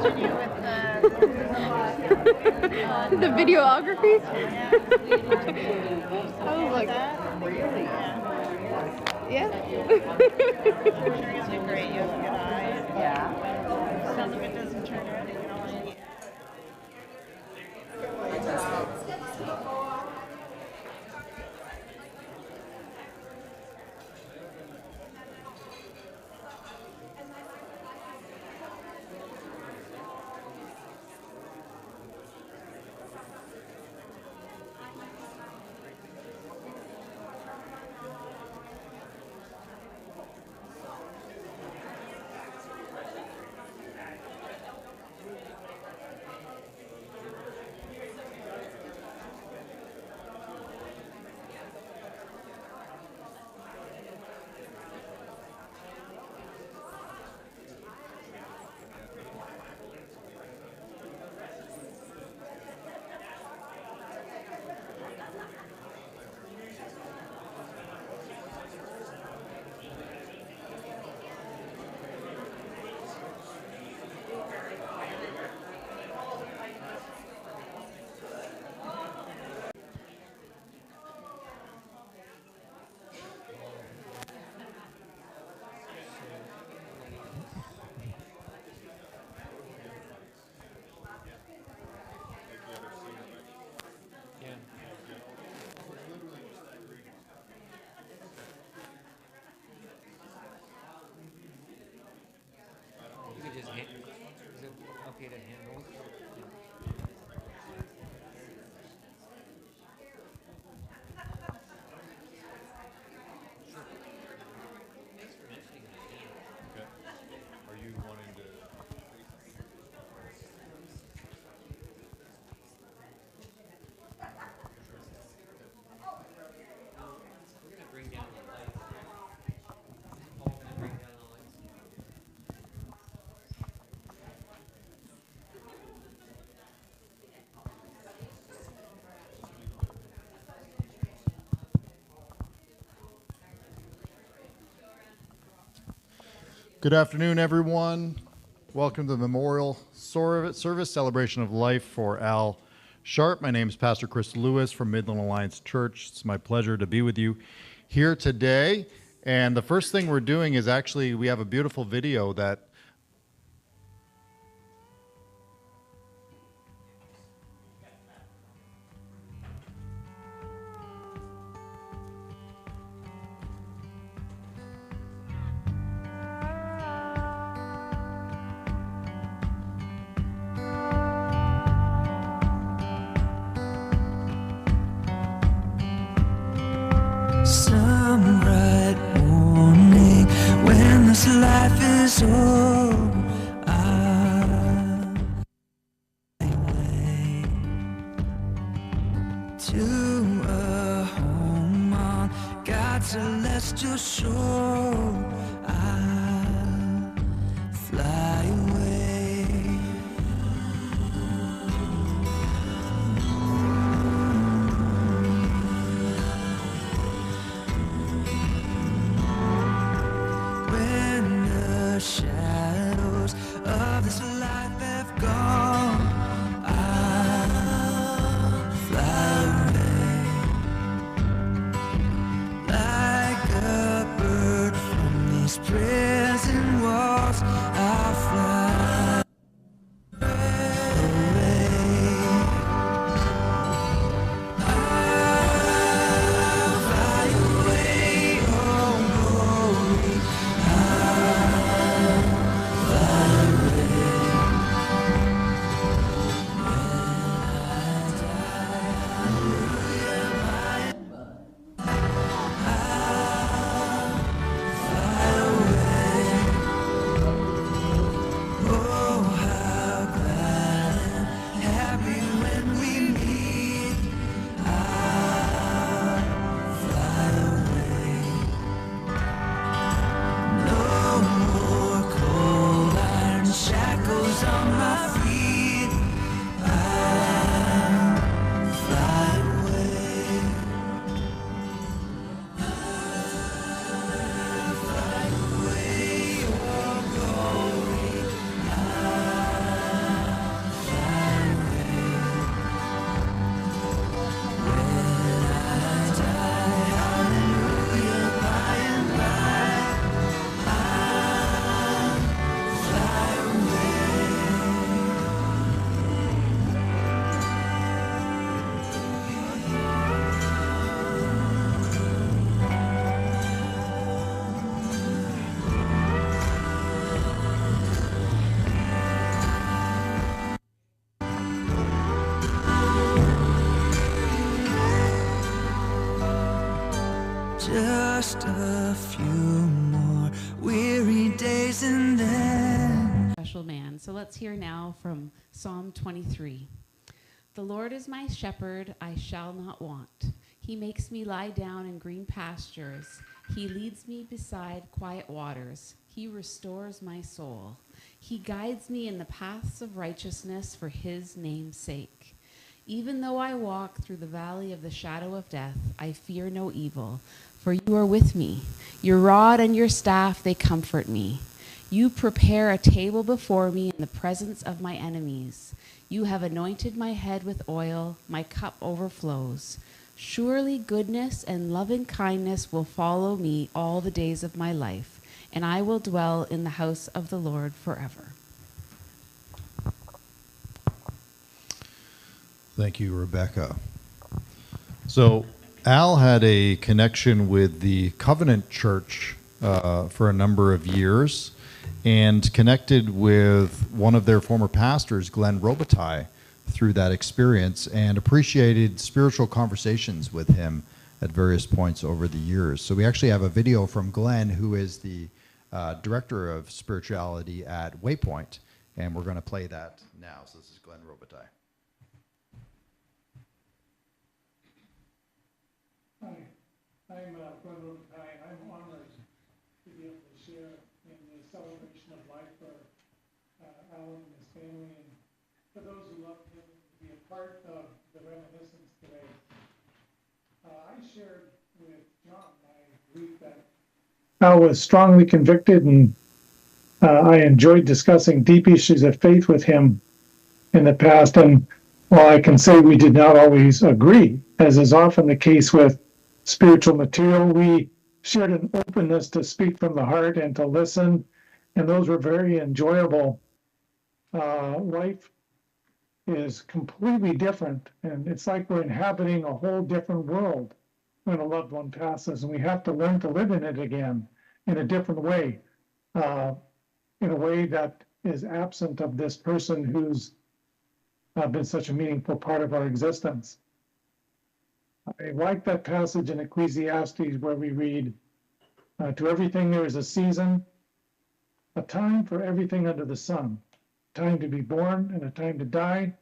continue with The videography? I was like, really? yeah. Sure, it's been great. You have good eyes. Yeah. Some of it doesn't turn red. You can only. You could just hit. Is it okay to handle? Thanks for mentioning that. Okay. Are you wanting to? We're gonna bring down the lights. Paul gonna bring down the lights. Good afternoon, everyone. Welcome to the memorial service celebration of life for Al Sharp. My name is Pastor Chris Lewis from Midland Alliance Church. It's my pleasure to be with you here today. And the first thing we're doing is actually we have a beautiful video that Some bright morning when this life is over, I'll away to a home on God's celestial shore. I'll fly away. When the shadows of this life have gone, I'll fly away like a bird from these Just a few more weary days and then Special man. So let's hear now from Psalm 23. The Lord is my shepherd, I shall not want. He makes me lie down in green pastures. He leads me beside quiet waters. He restores my soul. He guides me in the paths of righteousness for his name's sake. Even though I walk through the valley of the shadow of death, I fear no evil, for you are with me. Your rod and your staff, they comfort me. You prepare a table before me in the presence of my enemies. You have anointed my head with oil, my cup overflows. Surely goodness and loving kindness will follow me all the days of my life, and I will dwell in the house of the Lord forever. Thank you, Rebecca. So Al had a connection with the Covenant Church for a number of years and connected with one of their former pastors, Glenn Robitaille, through that experience and appreciated spiritual conversations with him at various points over the years. So we actually have a video from Glenn, who is the director of spirituality at Waypoint, and we're going to play that now. So this is Glenn Robitaille. Hi, I'm Glenn Robitaille. I'm honored to be able to share in the celebration of life for Alan and his family, and for those who love him, to be a part of the reminiscence today. I shared with John my belief that Al was strongly convicted, and I enjoyed discussing deep issues of faith with him in the past. And while I can say we did not always agree, as is often the case with spiritual material, we shared an openness to speak from the heart and to listen, and those were very enjoyable. Life is completely different, and it's like we're inhabiting a whole different world when a loved one passes, and we have to learn to live in it again in a different way, in a way that is absent of this person who's been such a meaningful part of our existence. I like that passage in Ecclesiastes where we read, to everything there is a season, a time for everything under the sun, a time to be born and a time to die,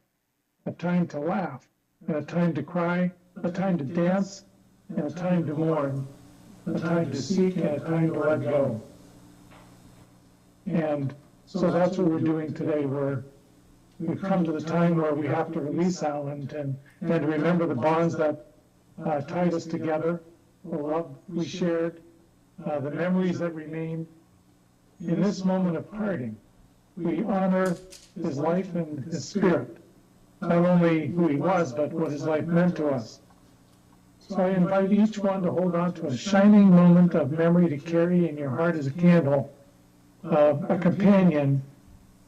a time to laugh and a time to cry, a time to dance and a time to mourn, a time to seek and a time to let go. And so that's what we're doing today. We've come to the time where we have to release Alan and to remember the bonds that tied us together, the love we shared, the memories that remain. In this moment of parting, we honor his life and his spirit, not only who he was, but what his life meant to us. So I invite each one to hold on to a shining moment of memory to carry in your heart as a candle, a companion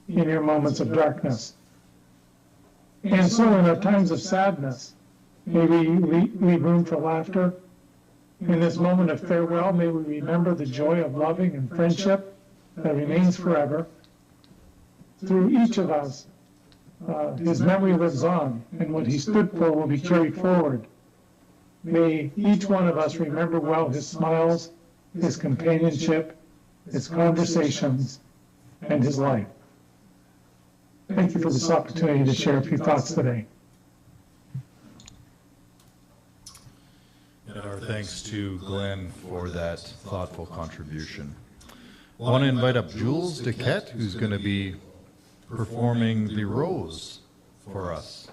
in your moments of darkness. And so in our times of sadness, may we leave room for laughter. In this moment of farewell, may we remember the joy of loving and friendship that remains forever. Through each of us, his memory lives on, and what he stood for will be carried forward. May each one of us remember well his smiles, his companionship, his conversations, and his life. Thank you for this opportunity to share a few thoughts today. And our thanks to Glenn for that thoughtful contribution. I want to invite up Jules Duquette, who's going to be performing The Rose for us.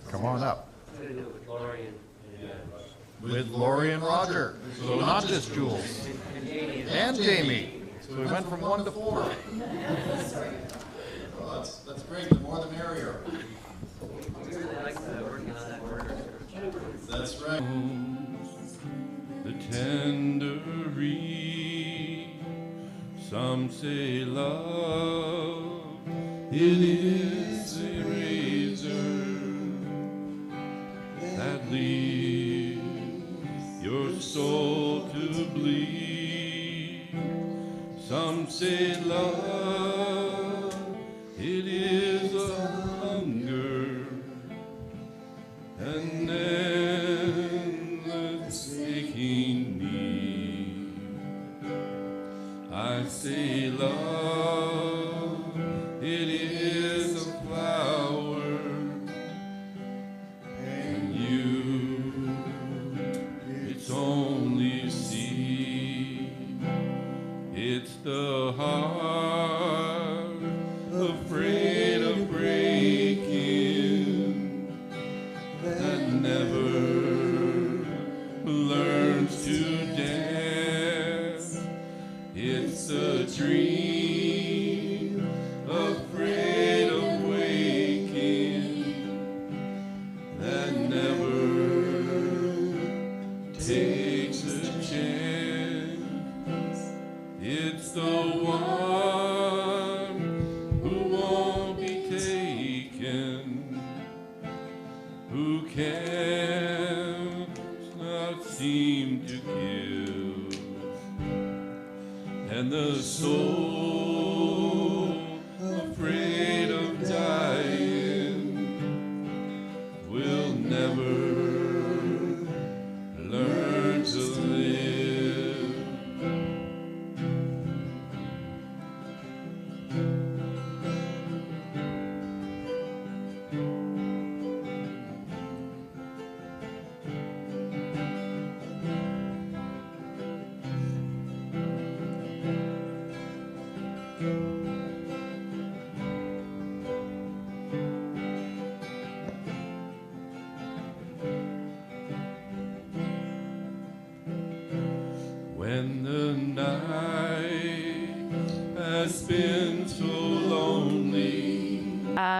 Come on up. With Lori and Roger. So not just Jules. And Jamie. So we went from 1 to 4. Well, that's great. The more the merrier. That's right. The tender reed, some say love, it is a razor that leaves your soul to bleed. Some say love, it is a hunger, an endless say love, it is a flower, and you, it's only seed. It's the heart afraid of breaking that never learns to dance. It's a dream afraid of waking that never takes a chance. It's the one who won't be taken, who cannot seem to give, and the soul afraid of dying will never learn to live. When the night has been so lonely.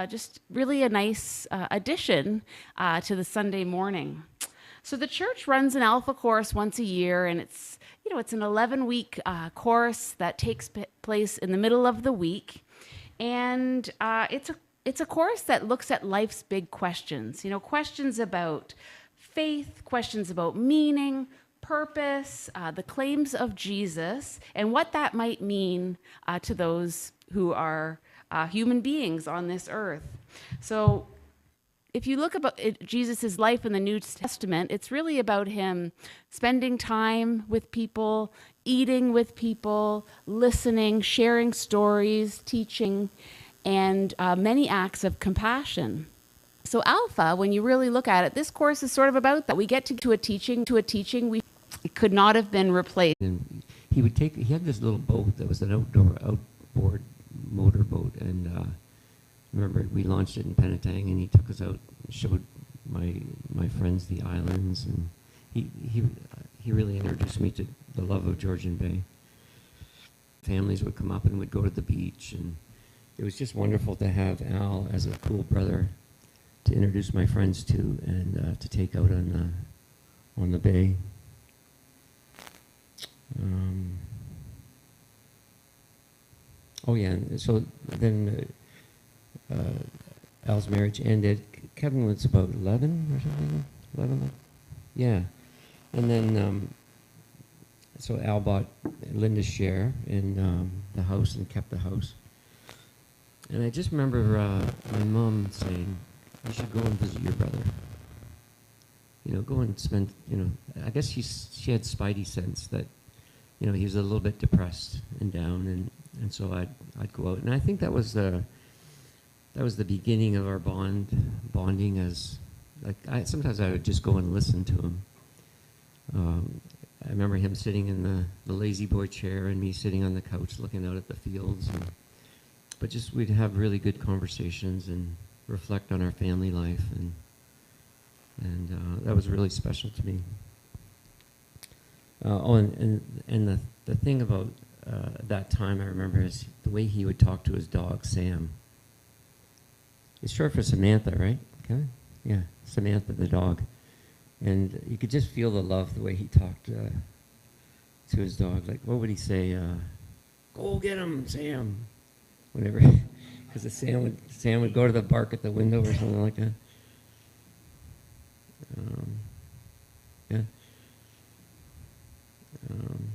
Just really a nice addition to the Sunday morning. So the church runs an Alpha course once a year, and it's an 11-week course that takes place in the middle of the week, and it's a course that looks at life's big questions. Questions about faith, questions about meaning, purpose, the claims of Jesus, and what that might mean to those who are human beings on this earth. So if you look about Jesus' life in the New Testament, it's really about him spending time with people, eating with people, listening, sharing stories, teaching, and many acts of compassion. So Alpha, when you really look at it, this course is sort of about that. We get to a teaching. It could not have been replaced. And he had this little boat that was an outboard motorboat, and remember we launched it in Penetang, and he took us out and showed my friends the islands, and he really introduced me to the love of Georgian Bay. Families would come up and would go to the beach, and it was just wonderful to have Al as a cool brother to introduce my friends to, and to take out on the bay. So then Al's marriage ended. Kevin was about 11 or something. 11, yeah. And then so Al bought Linda's share in the house and kept the house. And I just remember my mom saying, "You should go and visit your brother. Go and spend." I guess she had spidey sense that he was a little bit depressed and down, and so I'd go out, and I think that was the beginning of our bonding. As sometimes I would just go and listen to him. I remember him sitting in the lazy boy chair and me sitting on the couch looking out at the fields, but just we'd have really good conversations and reflect on our family life, and that was really special to me. And the thing about that time I remember is the way he would talk to his dog, Sam. It's short for Samantha, right? Okay? Yeah, Samantha the dog. And you could just feel the love the way he talked to his dog. Like, what would he say? Go get him, Sam. Whatever. Because Sam would go to the bark at the window or something like that. Yeah. And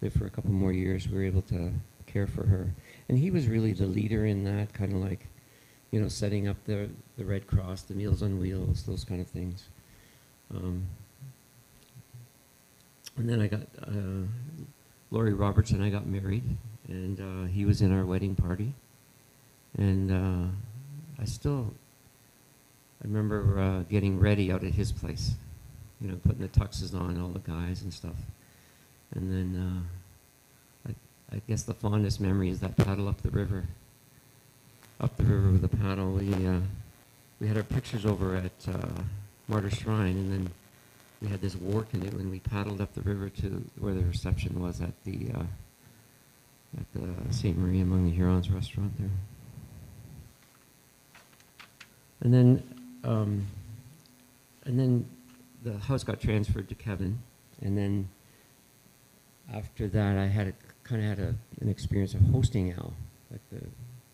lived for a couple more years. We were able to care for her, and he was really the leader in that, kind of like, setting up the Red Cross, the Meals on Wheels, those kind of things. And then I got Lori Roberts and I got married, and he was in our wedding party. And I remember getting ready out at his place, putting the tuxes on, all the guys and stuff. And then I guess the fondest memory is that paddle up the river. Up the river with a paddle. We had our pictures over at Martyr Shrine, and then we had this war canoe, and we paddled up the river to where the reception was at the St. Marie among the Hurons restaurant there. And then the house got transferred to Kevin, and then after that I had an experience of hosting Al. Like the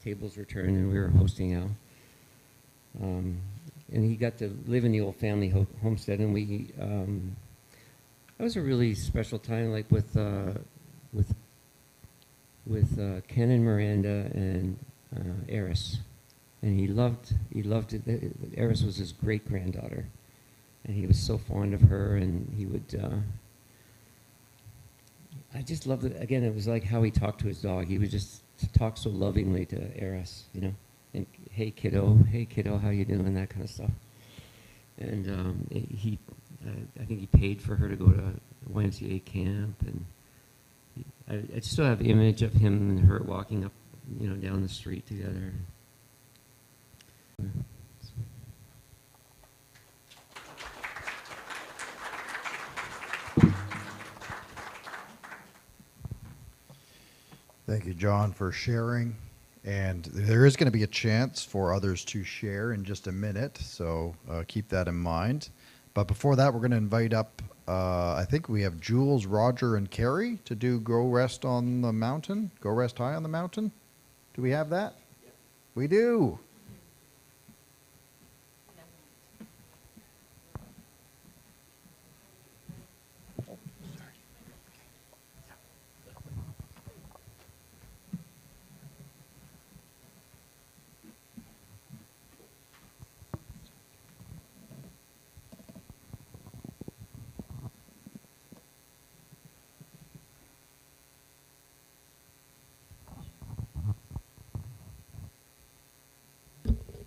tables were turned and we were hosting Al. And he got to live in the old family homestead, and that was a really special time, like with Ken and Miranda and Eris. And he loved it. Eris was his great-granddaughter, and he was so fond of her, and he would, I just loved it. Again, it was like how he talked to his dog. He would just talk so lovingly to Eris, and hey kiddo, how you doing, that kind of stuff. And I think he paid for her to go to YMCA camp, and I still have the image of him and her walking up, down the street together. Thank you, John, for sharing. And there is going to be a chance for others to share in just a minute, so keep that in mind. But before that, we're going to invite up, I think we have Jules, Roger, and Carrie to do Go Rest on the Mountain, Go Rest High on the Mountain. Do we have that? Yeah. We do.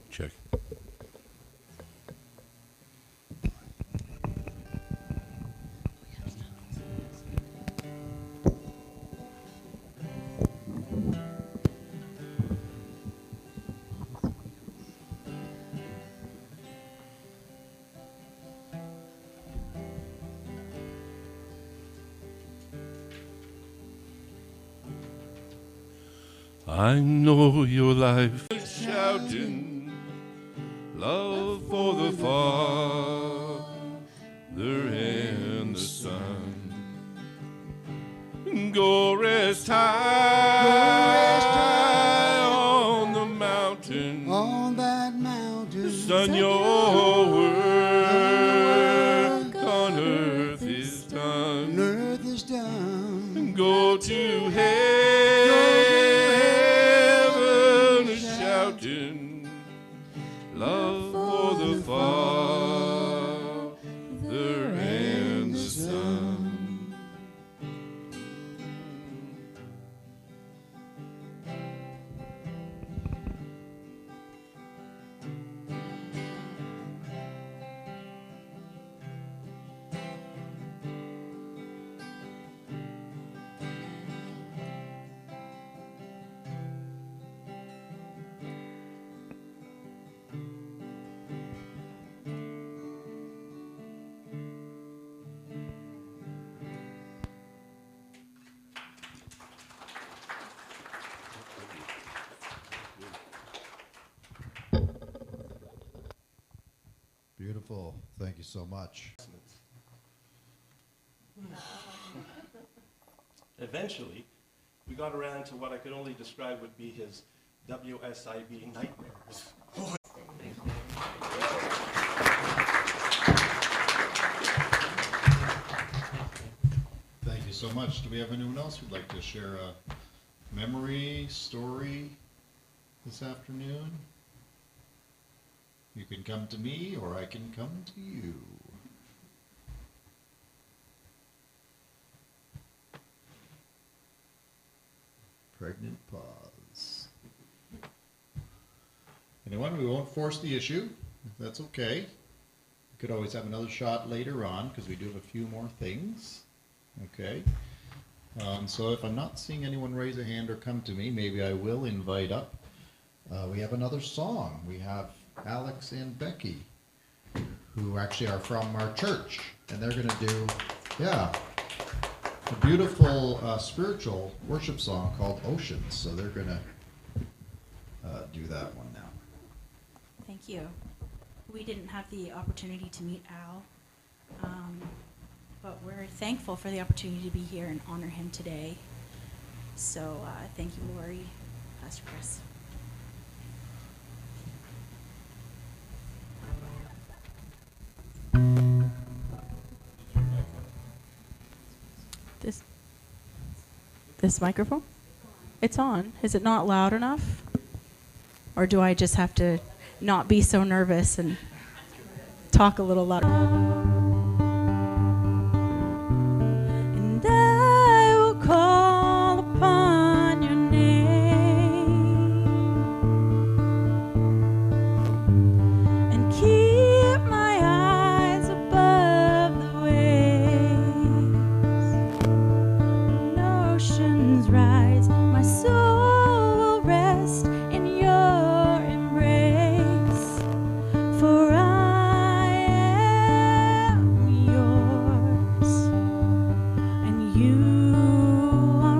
Check. I know your life is shouting love for the Father and the Son. Go rest high on the mountain, on that mountain. Son, your work on earth is done. Earth is done. Go to heaven shouting love for the Father and the Son. Beautiful. Thank you so much. Eventually, we got around to what I could only describe would be his WSIB nightmares. Thank you so much. Do we have anyone else who'd like to share a memory, story this afternoon? You can come to me, or I can come to you. pregnant pause. Anyone? We won't force the issue. That's okay. We could always have another shot later on because we do have a few more things. Okay. So if I'm not seeing anyone raise a hand or come to me, maybe I will invite up. We have another song. We have Alex and Becky, who actually are from our church, and they're going to do, a beautiful spiritual worship song called Oceans. So they're going to do that one now. Thank you. We didn't have the opportunity to meet Al, but we're thankful for the opportunity to be here and honor him today. So thank you, Lori, Pastor Chris. This microphone? It's on. Is it not loud enough? Or do I just have to not be so nervous and talk a little louder? And I will call upon your name and keep my eyes above the waves. When oceans rise, my soul will rest in your embrace. For I am yours, and you are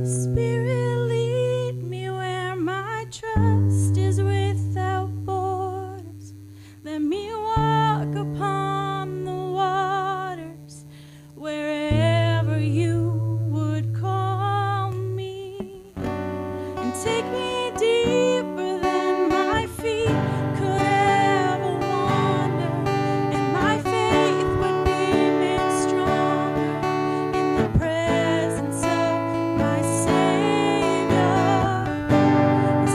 Spirit, lead me where my trust is without borders. Let me walk upon the waters wherever you would call me, and take me deeper than my feet could ever wander, and my faith would be made stronger in the presence of my Savior.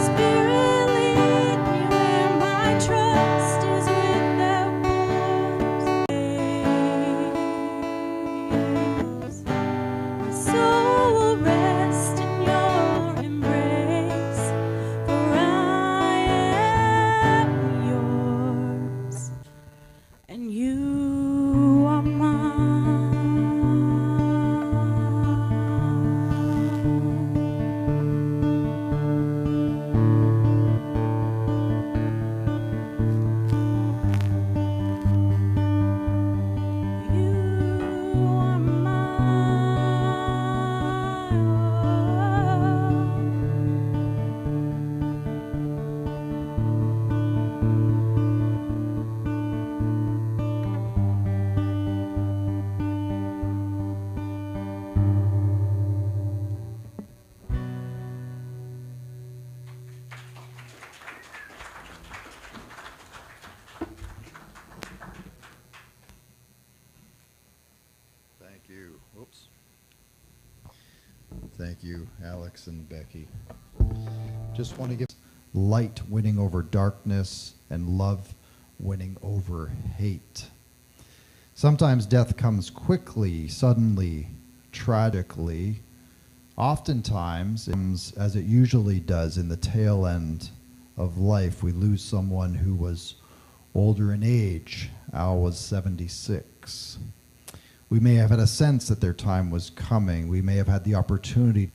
Spirit, lead me where my trust is without borders. My soul will rest in your embrace, for I am yours, and you are Thank you. Oops. Thank you, Alex and Becky. Just want to give light winning over darkness and love winning over hate. Sometimes death comes quickly, suddenly, tragically. Oftentimes, as it usually does in the tail end of life, we lose someone who was older in age. Al was 76. We may have had a sense that their time was coming. We may have had the opportunity.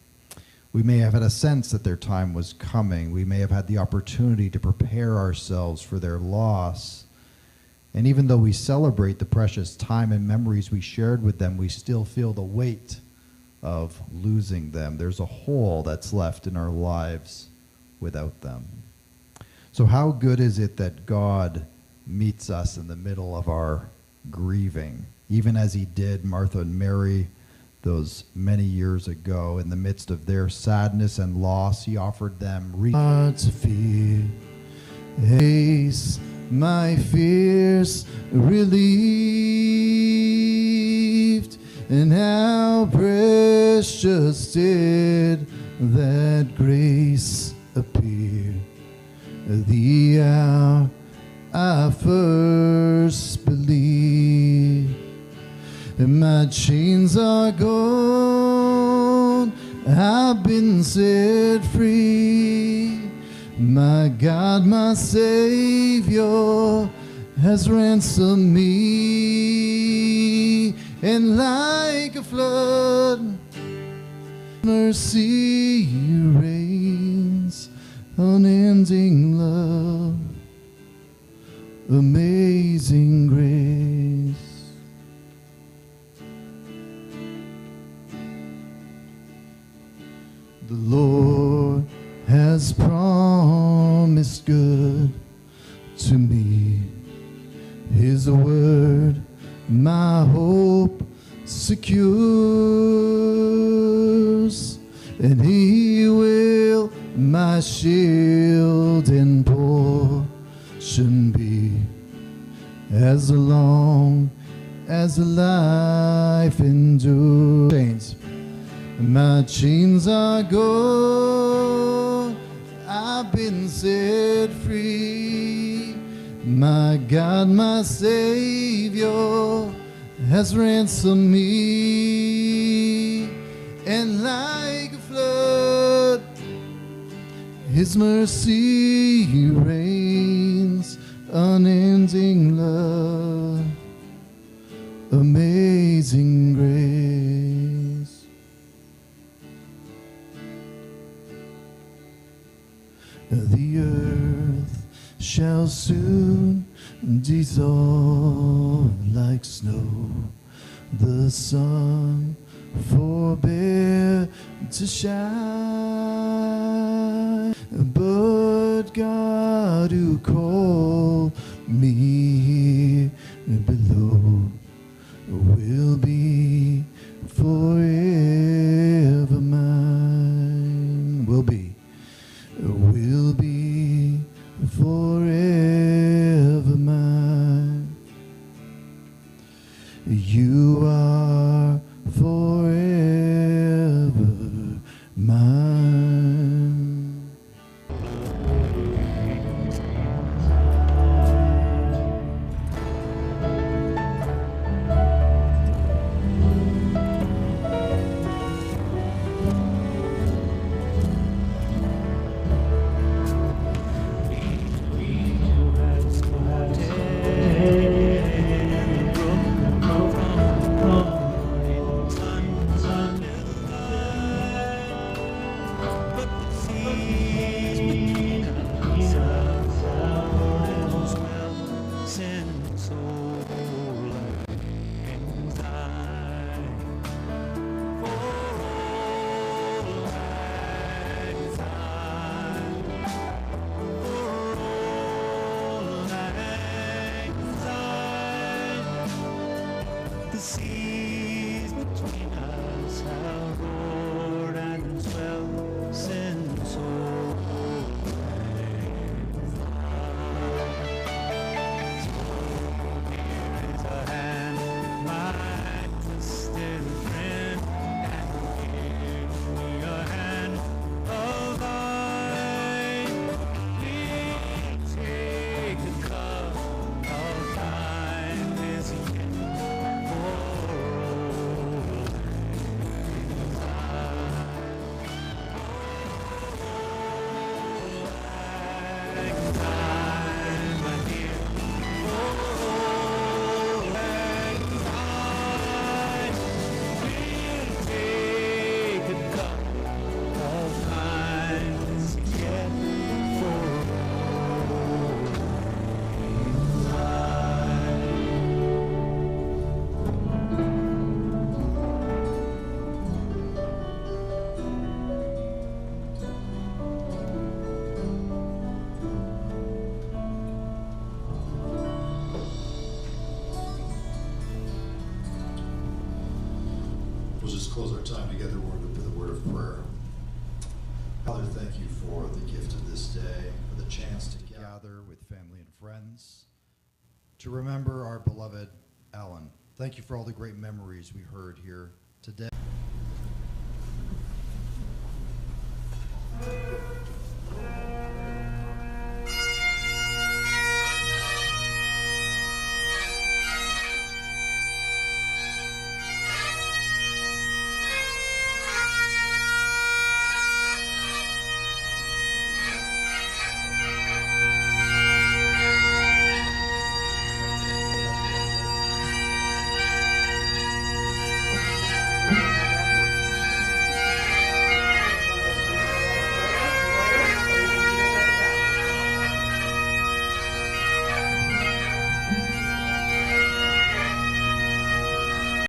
We may have had a sense that their time was coming. We may have had the opportunity to prepare ourselves for their loss. And even though we celebrate the precious time and memories we shared with them, we still feel the weight of losing them. There's a hole that's left in our lives without them. So how good is it that God meets us in the middle of our grieving, even as he did Martha and Mary those many years ago. In the midst of their sadness and loss, he offered them hearts of fear, haste, my fears relieved, and how precious did that grace appear the hour I first believed. And my chains are gone, I've been set free. My God, my Savior has ransomed me. And like a flood, mercy reigns, unending love, amazing grace. The Lord has promised good to me. His word my hope secures, and he will my shield and portion be, as long as life endures. My chains are gone, I've been set free. My God, my Savior has ransomed me. And like a flood, his mercy reigns, unending love, amazing grace. The earth shall soon dissolve like snow. The sun forbear to shine, but God who called me here below will be forever mine. Will be forever mine. You are forever mine. The seas between us have roared and swelled since old days. So here is a hand, my twisted friend, and give me a hand of thine. Please take the cup of kindness again. For close our time together with a word of prayer. Father, thank you for the gift of this day, for the chance to gather with family and friends, to remember our beloved Alan. Thank you for all the great memories we heard here today.